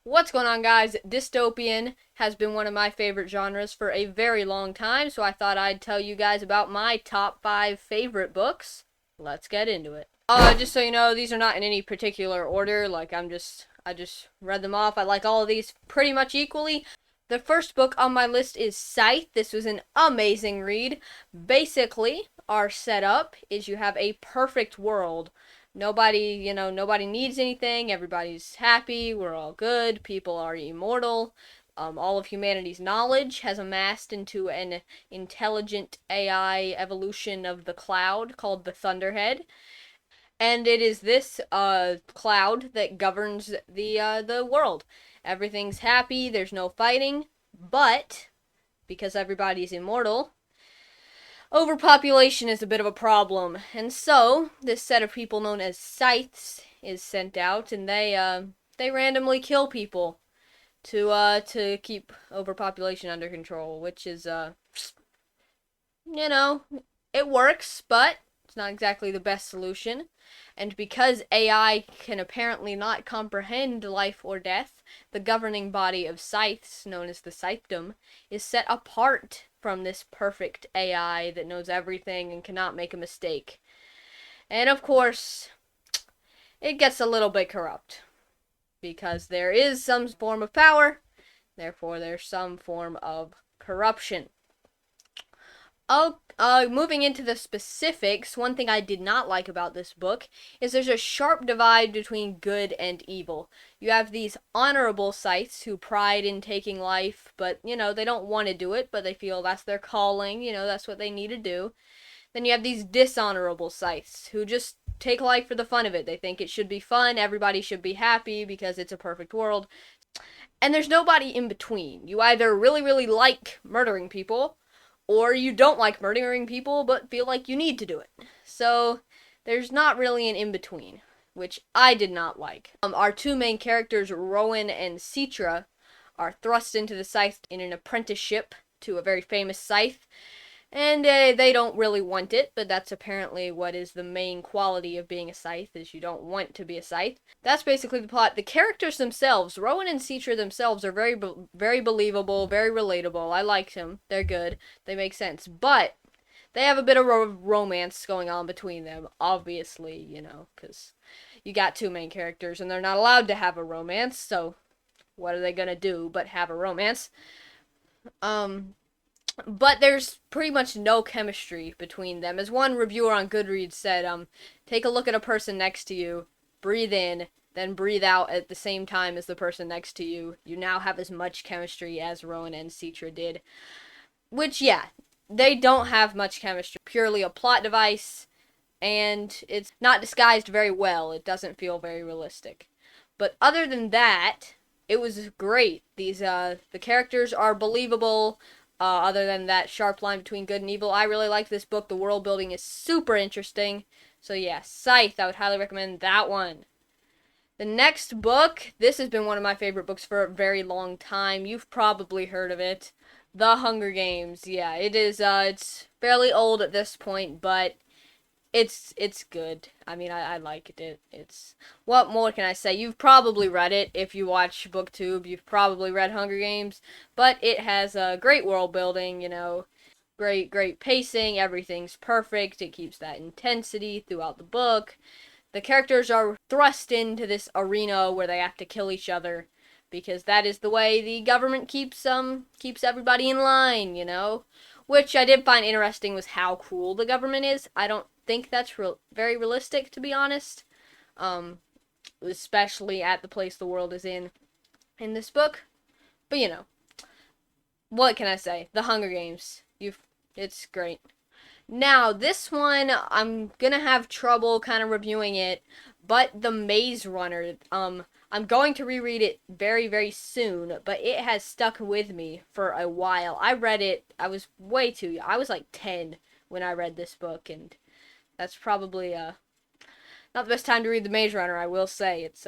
What's going on, guys? Dystopian has been one of my favorite genres for a very long time, so I thought I'd tell you guys about my top 5 favorite books. Let's get into it. Just so you know, these are not in any particular order, I just read them off. I like all of these pretty much equally. The first book on my list is Scythe. This was an amazing read. Basically, our setup is you have a perfect world. Nobody needs anything. Everybody's happy. We're all good. People are immortal. All of humanity's knowledge has amassed into an intelligent AI evolution of the cloud called the Thunderhead. And it is this cloud that governs the world. Everything's happy, there's no fighting, but because everybody's immortal, overpopulation is a bit of a problem. And so, this set of people known as Scythes is sent out, and they randomly kill people to keep overpopulation under control, which is you know, it works, but it's not exactly the best solution. And because AI can apparently not comprehend life or death, the governing body of scythes, known as the Scythedom, is set apart from this perfect AI that knows everything and cannot make a mistake. And of course, it gets a little bit corrupt. Because there is some form of power, therefore there's some form of corruption. Moving into the specifics, one thing I did not like about this book is there's a sharp divide between good and evil. You have these honorable scythes who pride in taking life, but, they don't want to do it, but they feel that's their calling, that's what they need to do. Then you have these dishonorable scythes who just take life for the fun of it. They think it should be fun, everybody should be happy because it's a perfect world. And there's nobody in between. You either really, really like murdering people, or you don't like murdering people but feel like you need to do it. So there's not really an in-between, which I did not like. Our two main characters, Rowan and Citra, are thrust into the scythe in an apprenticeship to a very famous scythe, and they don't really want it, but that's apparently what is the main quality of being a scythe, is you don't want to be a scythe. That's basically the plot. The characters themselves, Rowan and Citra themselves, are very believable, very relatable. I like them. They're good. They make sense. But they have a bit of romance going on between them, obviously, because you got two main characters, and they're not allowed to have a romance, so what are they gonna do but have a romance? But there's pretty much no chemistry between them. As one reviewer on Goodreads said, take a look at a person next to you, breathe in, then breathe out at the same time as the person next to you. You now have as much chemistry as Rowan and Citra did. Which, yeah, they don't have much chemistry. Purely a plot device, and it's not disguised very well. It doesn't feel very realistic. But other than that, it was great. The characters are believable. Other than that sharp line between good and evil, I really like this book. The world building is super interesting. So yeah, Scythe, I would highly recommend that one. The next book, this has been one of my favorite books for a very long time. You've probably heard of it. The Hunger Games. Yeah, it is, it's fairly old at this point, but it's good. I mean, I liked it. What more can I say? You've probably read it if you watch booktube. You've probably read Hunger Games, but it has a great world building, great pacing. Everything's perfect. It keeps that intensity throughout the book. The characters are thrust into this arena where they have to kill each other because that is the way the government keeps everybody in line, Which I did find interesting was how cruel the government is. I don't think that's very realistic, to be honest. Especially at the place the world is in this book. But what can I say? The Hunger Games. It's great. Now, this one, I'm gonna have trouble kind of reviewing it, but The Maze Runner, I'm going to reread it very, very soon, but it has stuck with me for a while. I read it, I was like 10 when I read this book, and that's probably, not the best time to read The Maze Runner, I will say. It's,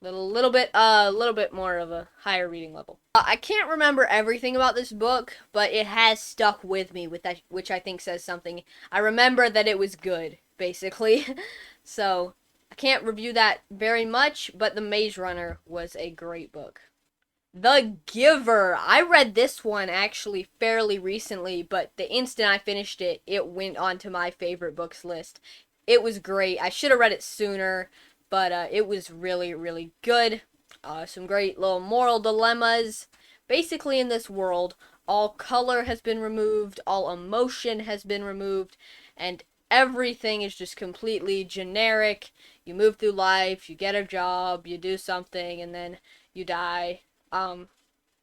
little bit more of a higher reading level. I can't remember everything about this book, but it has stuck with me, which I think says something. I remember that it was good, basically. So, I Can't review that very much, but The Maze Runner was a great book. The Giver. I read this one actually fairly recently, but the instant I finished it, it went onto my favorite books list. It was great. I should have read it sooner, but it was really, really good. Some great little moral dilemmas. Basically, in this world, all color has been removed, all emotion has been removed, and everything is just completely generic. You move through life, you get a job, you do something, and then you die.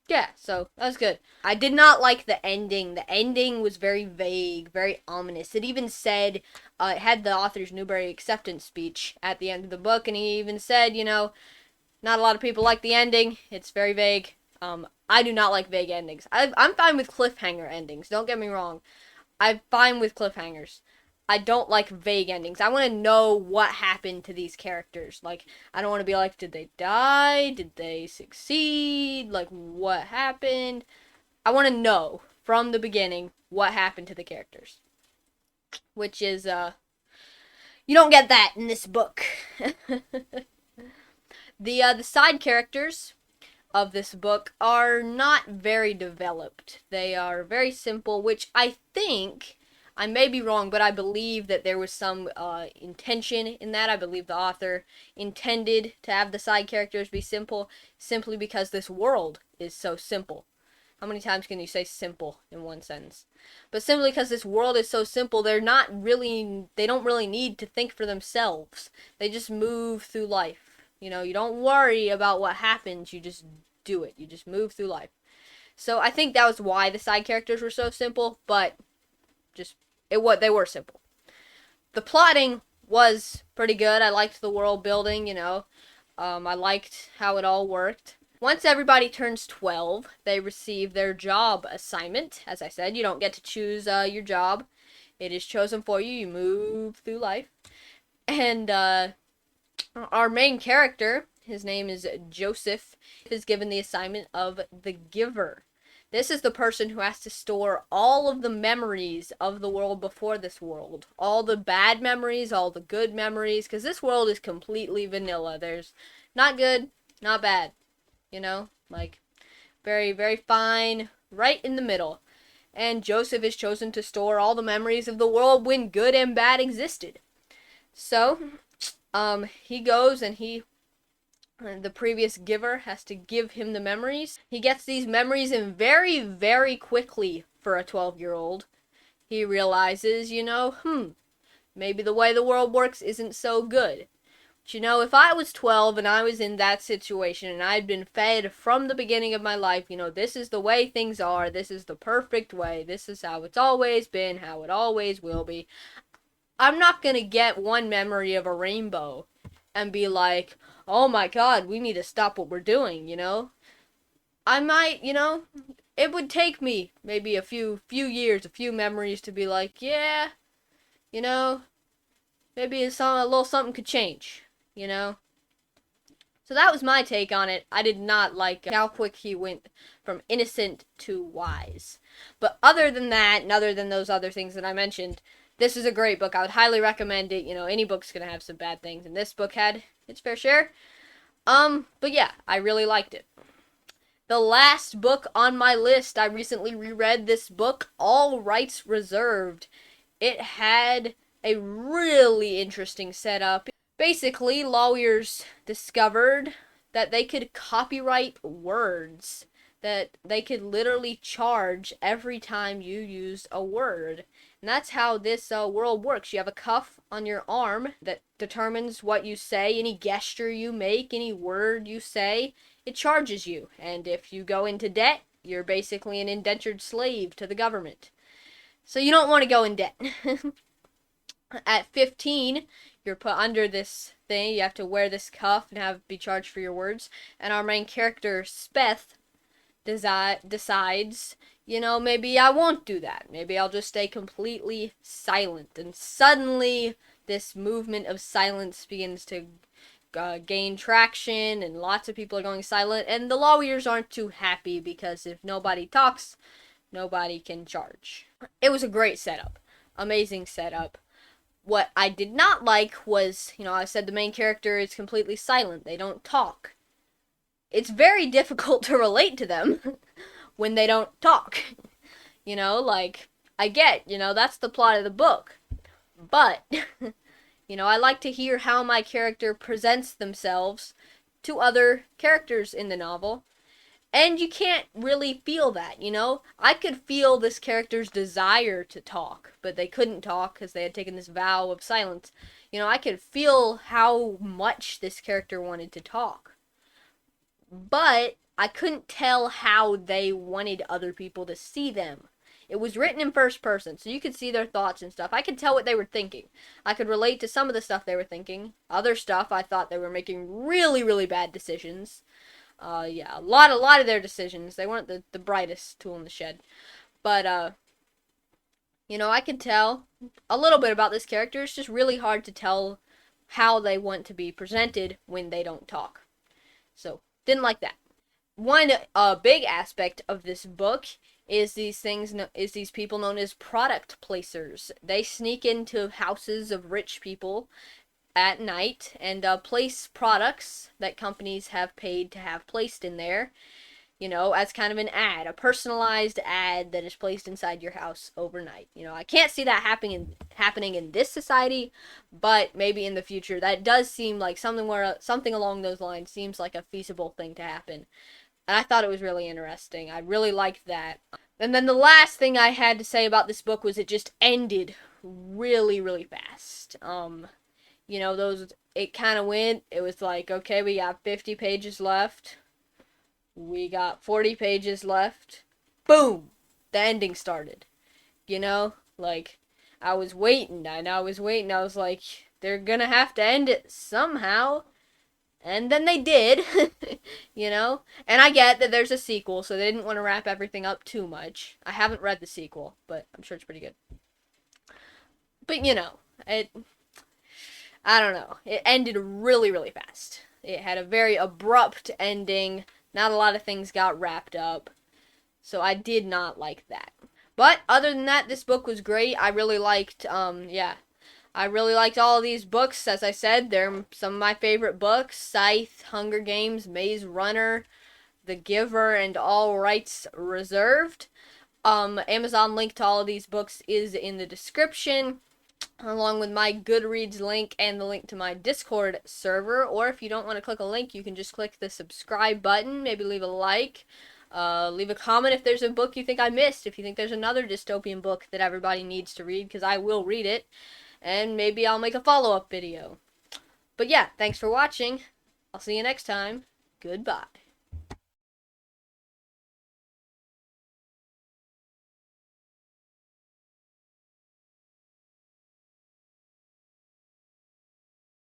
Yeah, so that was good. I did not like the ending. The ending was very vague, very ominous. It even said, it had the author's Newbery acceptance speech at the end of the book, and he even said, not a lot of people like the ending. It's very vague. I do not like vague endings. I'm fine with cliffhanger endings. Don't get me wrong. I'm fine with cliffhangers. I don't like vague endings. I want to know what happened to these characters. Like, I don't want to be like, did they die? Did they succeed? Like, what happened? I want to know from the beginning what happened to the characters. Which is, you don't get that in this book. The side characters of this book are not very developed. They are very simple, which I think, I may be wrong, but I believe that there was some intention in that. I believe the author intended to have the side characters be simple, simply because this world is so simple. How many times can you say simple in one sentence? But simply because this world is so simple, they don't really need to think for themselves. They just move through life. You don't worry about what happens, you just do it. You just move through life. So I think that was why the side characters were so simple, but they were simple. The plotting was pretty good. I liked the world building, I liked how it all worked. Once everybody turns 12, they receive their job assignment. As I said, you don't get to choose your job. It is chosen for you. You move through life. And our main character, his name is Joseph, is given the assignment of the Giver. This is the person who has to store all of the memories of the world before this world. All the bad memories, all the good memories, because this world is completely vanilla. There's not good, not bad, like very, very fine, right in the middle. And Joseph is chosen to store all the memories of the world when good and bad existed. So, he goes and the previous giver has to give him the memories. He gets these memories in very, very quickly for a 12-year-old. He realizes, maybe the way the world works isn't so good. But if I was 12 and I was in that situation and I'd been fed from the beginning of my life, this is the way things are, this is the perfect way, this is how it's always been, how it always will be, I'm not gonna get one memory of a rainbow and be like, oh my god, we need to stop what we're doing, I might, it would take me maybe a few years, a few memories to be like, yeah, maybe a little something could change, So that was my take on it. I did not like how quick he went from innocent to wise. But other than that, and other than those other things that I mentioned, this is a great book. I would highly recommend it. Any book's gonna have some bad things, and this book had its fair share. But yeah, I really liked it. The last book on my list, I recently reread this book, All Rights Reserved. It had a really interesting setup. Basically, lawyers discovered that they could copyright words, that they could literally charge every time you used a word. And that's how this world works. You have a cuff on your arm that determines what you say, any gesture you make, any word you say, it charges you. And if you go into debt, you're basically an indentured slave to the government. So you don't want to go in debt. At 15, you're put under this thing. You have to wear this cuff and be charged for your words. And our main character, Scythe, decides, maybe I won't do that. Maybe I'll just stay completely silent. And suddenly, this movement of silence begins to gain traction, and lots of people are going silent. And the lawyers aren't too happy because if nobody talks, nobody can charge. It was a great setup. Amazing setup. What I did not like was, I said the main character is completely silent. They don't talk. It's very difficult to relate to them when they don't talk. Like, I get, that's the plot of the book. But, I like to hear how my character presents themselves to other characters in the novel. And you can't really feel that, I could feel this character's desire to talk, but they couldn't talk because they had taken this vow of silence. I could feel how much this character wanted to talk. But I couldn't tell how they wanted other people to see them. It was written in first person, so you could see their thoughts and stuff. I could tell what they were thinking. I could relate to some of the stuff they were thinking. Other stuff, I thought they were making really, really bad decisions. Yeah, a lot of their decisions. They weren't the brightest tool in the shed. But, I could tell a little bit about this character. It's just really hard to tell how they want to be presented when they don't talk. So, didn't like that. One big aspect of this book is these people known as product placers. They sneak into houses of rich people at night and place products that companies have paid to have placed in there, as kind of an ad, a personalized ad that is placed inside your house overnight. I can't see that happening in this society, but maybe in the future. That does seem like something along those lines seems like a feasible thing to happen. And I thought it was really interesting. I really liked that. And then the last thing I had to say about this book was it just ended really, really fast. It kind of went, it was like, okay, we got 50 pages left. We got 40 pages left. Boom! The ending started. Like, I was waiting. I was like, they're gonna have to end it somehow. And then they did, And I get that there's a sequel, so they didn't want to wrap everything up too much. I haven't read the sequel, but I'm sure it's pretty good. But, I don't know. It ended really, really fast. It had a very abrupt ending. Not a lot of things got wrapped up. So I did not like that. But other than that, this book was great. I really liked, I really liked all of these books. As I said, they're some of my favorite books. Scythe, Hunger Games, Maze Runner, The Giver, and All Rights Reserved. Amazon link to all of these books is in the description, along with my Goodreads link and the link to my Discord server. Or if you don't want to click a link, you can just click the subscribe button, maybe leave a like, leave a comment if there's a book you think I missed, if you think there's another dystopian book that everybody needs to read, because I will read it, and maybe I'll make a follow-up video. But yeah, thanks for watching. I'll see you next time. Goodbye.